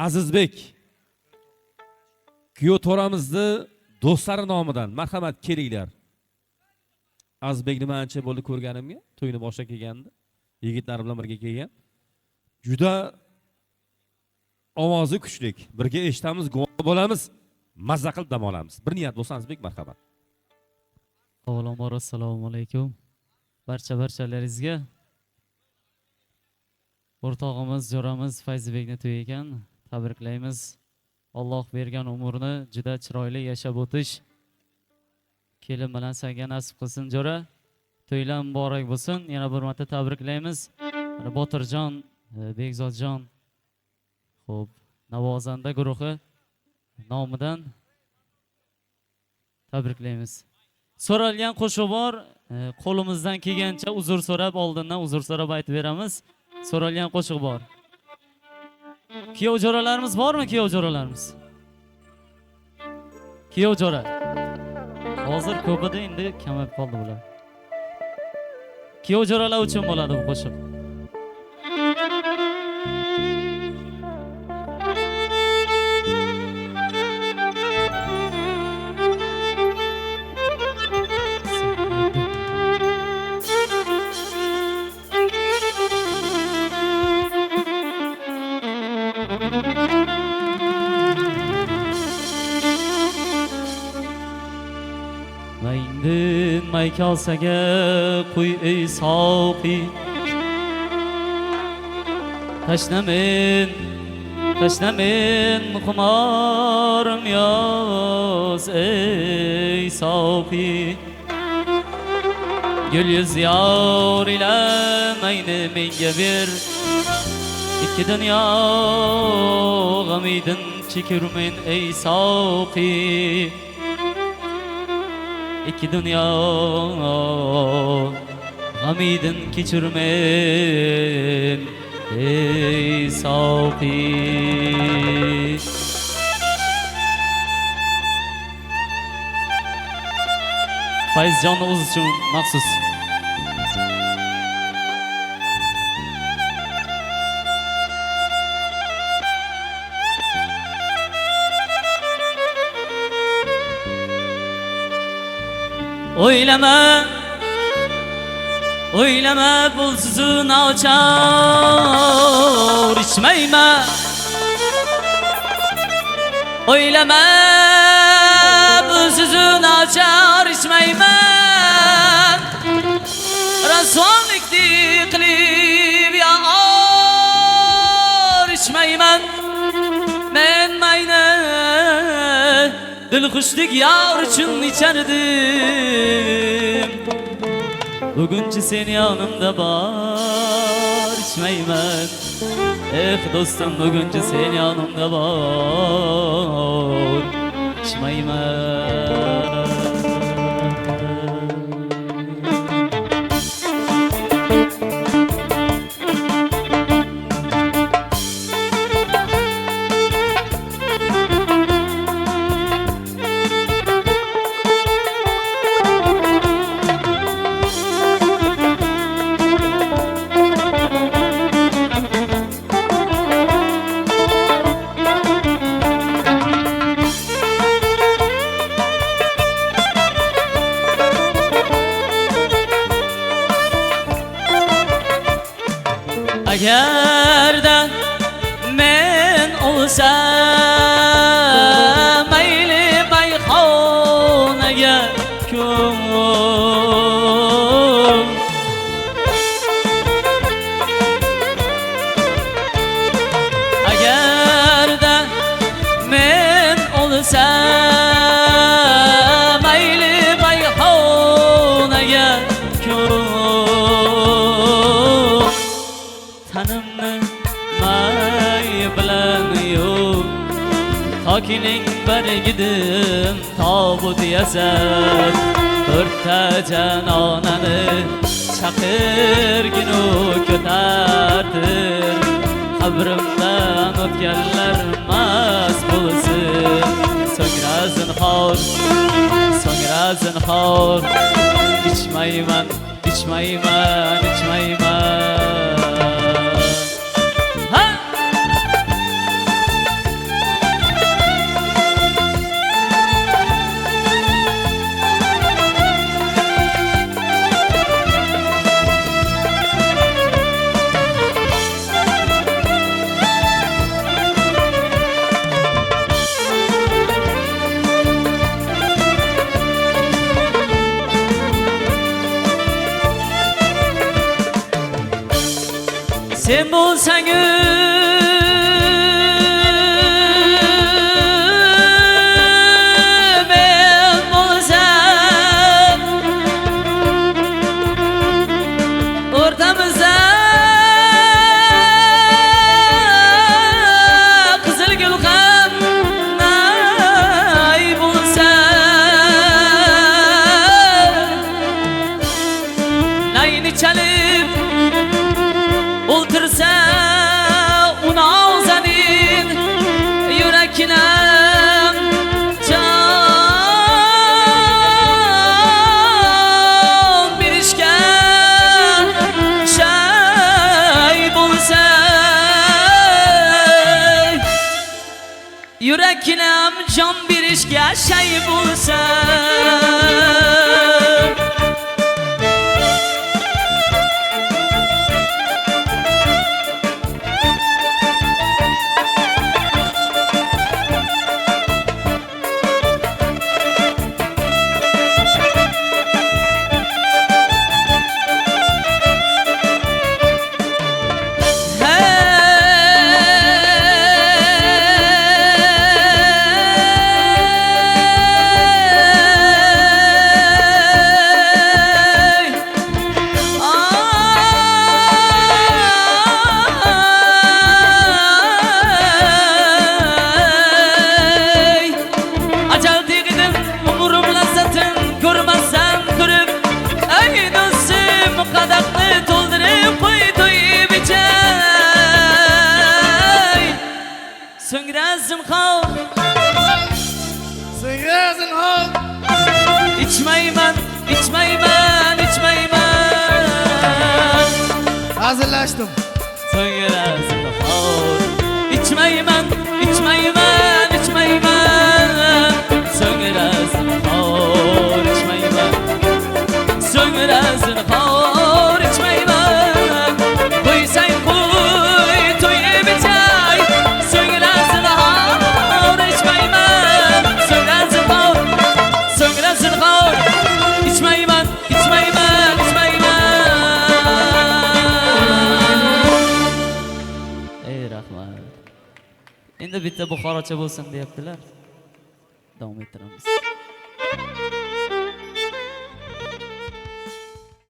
Azizbek kuyov to'ramizni do'stlari nomidan marhamat kelinglar. Azizbekni men ancha bo'ldi ko'rganimga, to'yni boshlab kelgandi. Yigitlar bilan birga kelgan. Juda ovozi kuchli. Birga eshitamiz, guvoh bo'lamiz, mazza qilib dam olamiz. Bir niyat bo'lsa Azizbek marhamat. Avvalambor assalomu alaykum. Barchalaringizga o'rtog'imiz, jo'ramiz Fayzbekni to'y ekan. Tabriklaymiz. Alloh bergan umrni juda chiroyli yashab o'tish. Kelin bilan senga nasib qilsin jo'ra. To'ylar muborak bo'lsin. Yana bir marta tabriklaymiz. Botirjon, Bekzodjon, xo'p, Navozanda guruhi nomidan tabriklaymiz. So'ralgan qo'shiq bor. Qo'limizdan kelgancha uzr so'rab, oldindan uzr so'rab aytib beramiz. So'ralgan qo'shiq bor. Kuyov jo'ralarimiz bormi, kuyov jo'ralarimiz? Kuyov jo'ra. Hozir ko'pida endi kamayib qoldi bular. Kuyov jo'ralar uchun bo'ladi bu qo'shiq. Mayndin may kalsaga quy ey soqi Tashlamin xumorim yoz ey soqi Gül yüz yar ile mayni menga ber İki dünya g'amidin chekirmen ey soqi İki dünya g'amidin kechirmen ey soqi Fayzjon o'zi uchun maxsus Oylama bulsuzun açar içmeyme Oylama bulsuzun açar içmeyme Rasonlikdi qilib ya ar içmeymen Men mayna Dilxushlik yar uchun ichardim Bugunchi sen yonimda bor içmeymen do'stim bugunchi sen yonimda bor içmeymen Agarda men olsam mayli bayxonaga ko'm Agarda men olsam mayli bayxonaga ko'm Tanimni may bilan yo'q Tokining birigidim tobut yasab To'rtta janonani chaqirginu ko'tartir Qabrimdan o'tganlar mast bo'lsin So'ngra zinhor ichmayman sen bo'lsang men bo'lsam o'rtamizda qizil gul ham nay bo'lsa nayni chalib o'ltirsa uni og'zaning yuraklam jon berishga shay bo'lsa yuraklam jon berishga shay bo'lsa İçmeymen, içmeymen, içmeymen. Hazırlaştım. So'ngra zinhor içmeymen, içmeymen, içmeymen. So'ngra zinhor içmeymen. So'ngra zinhor içmeymen. Qo'ysang qo'y to'yib ichay. So'ngra zinhor içmeymen. So'ngra zinhor içmeymen, içmeymen, içmeymen. Ey rahmat. Endi bitta buxorocha bo'lsin deyaptilar. Davom ettiramiz.